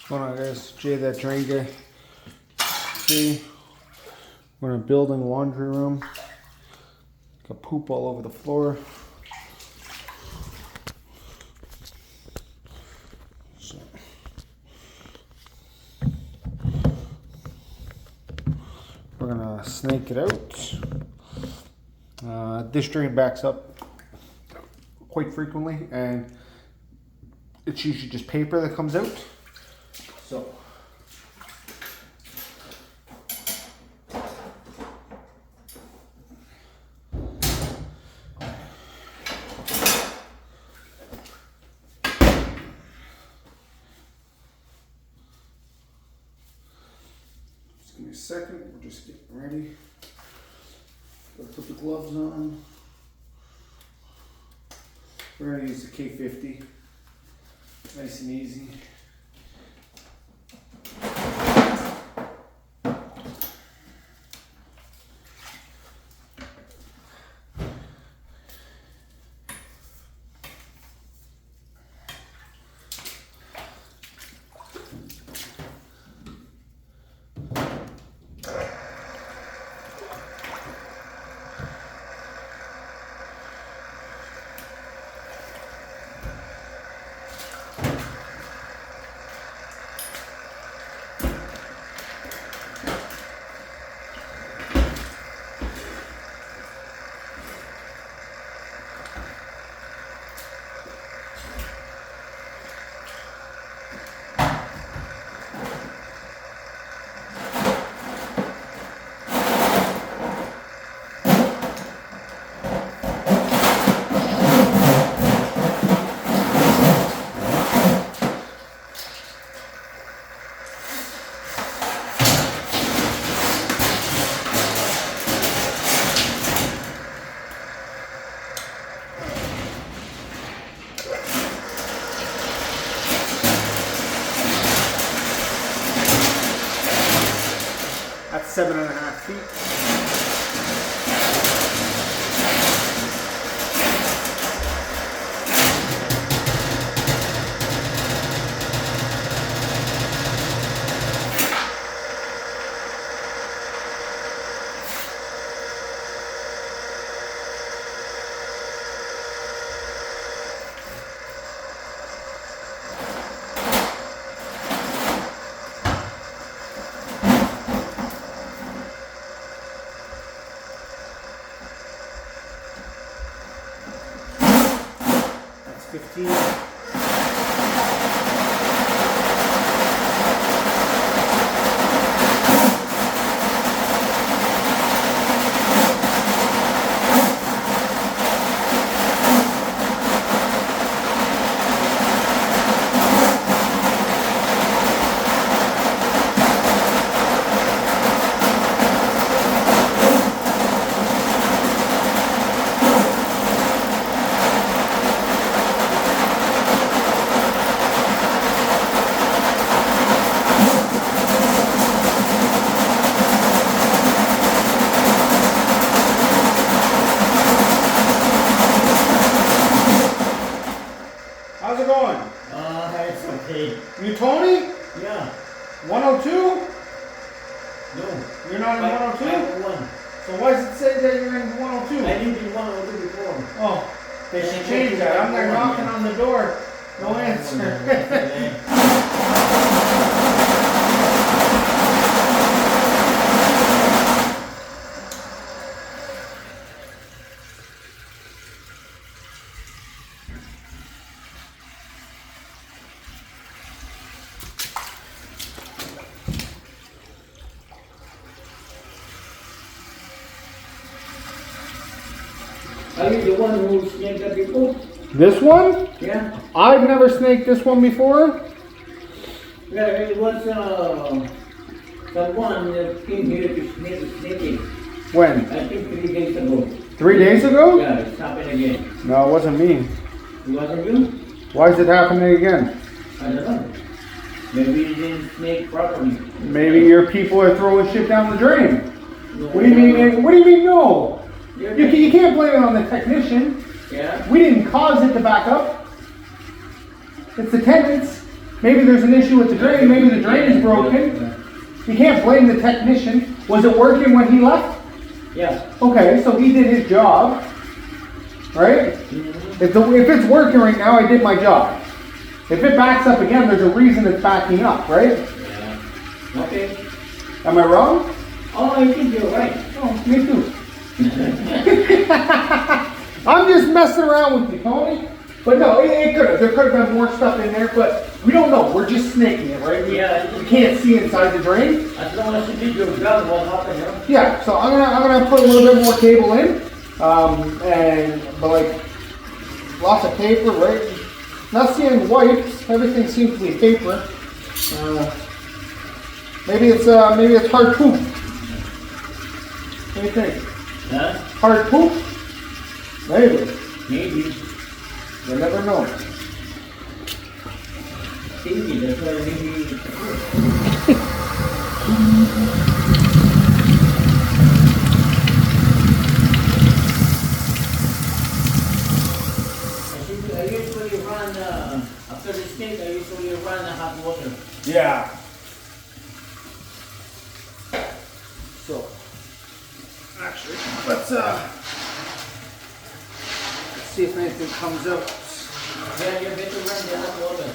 What's going on, guys? Jay, that drain guy. See, we're in a building laundry room. Got poop all over the floor. So, we're gonna snake it out. This drain backs up quite frequently, and it's usually just paper that comes out. So just give me a second, we're just getting ready. Gotta put the gloves on. We're gonna use the K50. Nice and easy. That's 7.5 feet. That's 15. How's it going? It's okay. You Tony? Yeah. 102? No. You're not in 102? 501. So why does it say that you're in 102? I didn't do 102 before. Oh, they should change that. I'm there knocking on the door. No answer. Are you the one who snaked up your boat? This one? Yeah. I've never snaked this one before. Yeah, it was someone that came here to snake the snaking. When? I think 3 days ago. 3 days ago? Yeah, it's happened again. No, it wasn't me. It wasn't you? Why is it happening again? I don't know. Maybe you didn't snake properly. Maybe your people are throwing shit down the drain. No, What do you mean? What do you mean no? You're You can't blame it on the technician. Yeah. We didn't cause it to back up. It's the tenants. Maybe there's an issue with the drain, maybe the drain is broken. You can't blame the technician. Was it working when he left? Yeah. Okay, so he did his job, right? If it's working right now, I did my job. If it backs up again, there's a reason it's backing up, right? Yeah. Okay. Am I wrong? Oh, I think you're right. Oh, me too. I'm just messing around with you, Tony. But no, it could have. There could have been more stuff in there, but we don't know. We're just snaking it, right? Yeah. We can't see inside the drain. As long as you did your job, what happened, huh? Yeah, so I'm gonna put a little bit more cable in, but like lots of paper, right? Not seeing wipes. Everything seems to be paper. Maybe it's hard poop. What do you think? Huh? Hard poop? Maybe. Maybe. You never know. Maybe that's why maybe. I usually run after the snake. I usually run hot water. Yeah. So, actually, let's see if anything comes out. Yeah, you better run the hot water.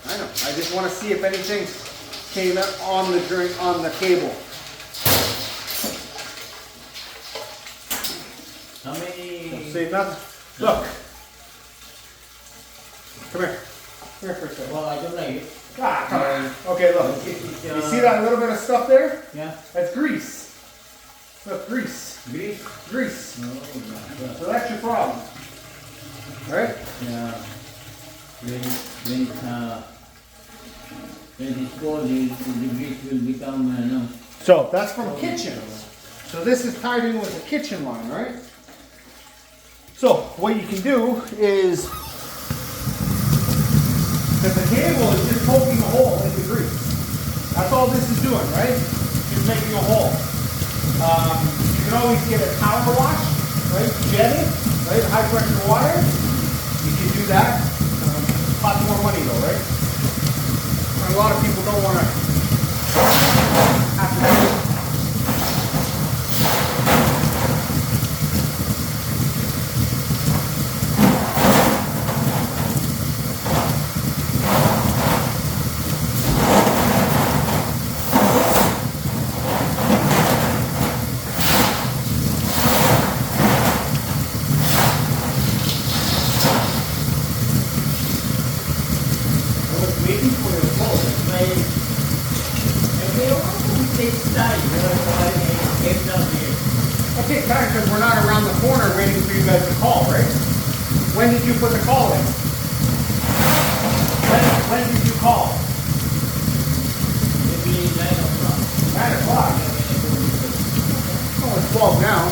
I know. I just want to see if anything came out on the drain, on the cable. How many? See nothing. Look. Come here. Come here for a second. Well, I don't like it. Ah, come on. Okay, look. You see that little bit of stuff there? Yeah. That's grease. Look, grease. Grease? Grease. Oh my God. So that's your problem. Right? Yeah. When it's cold, the grease will become no. So that's from kitchens. So this is tied in with the kitchen line, right? So what you can do is, because the cable is just poking a hole in the grease. That's all this is doing, right? Just making a hole. You can always get a power wash, right? Jet it, right? High pressure water. You can do that. Lots more money though, right? And a lot of people don't want to have to do it. Take time because we're not around the corner waiting for you guys to call, right? When did you put the call in? When did you call? Maybe 9 o'clock. 9 o'clock. Oh, it's 12 now.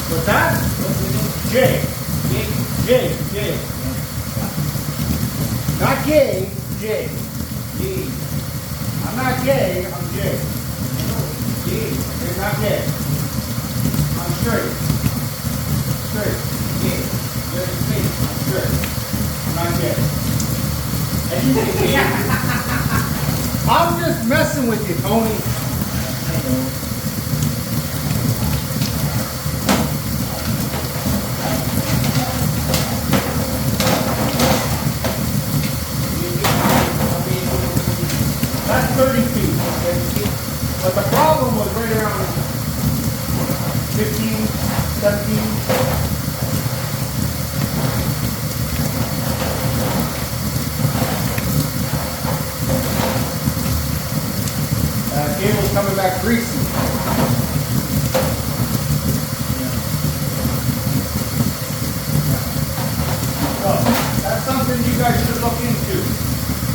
What's that? Jay. Jay. Not gay, Jay. I'm not gay, I'm Jay. Okay, not gay. I'm straight. Straight. You're straight. I'm straight. I'm not gay. I'm just messing with you, Tony. I know. That's 30 feet. Okay? But the problem was right around 15, 17. Cable's coming back greasy. So, that's something you guys should look into.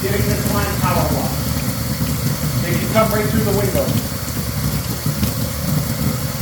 Getting this line power washed. They can come right through the window.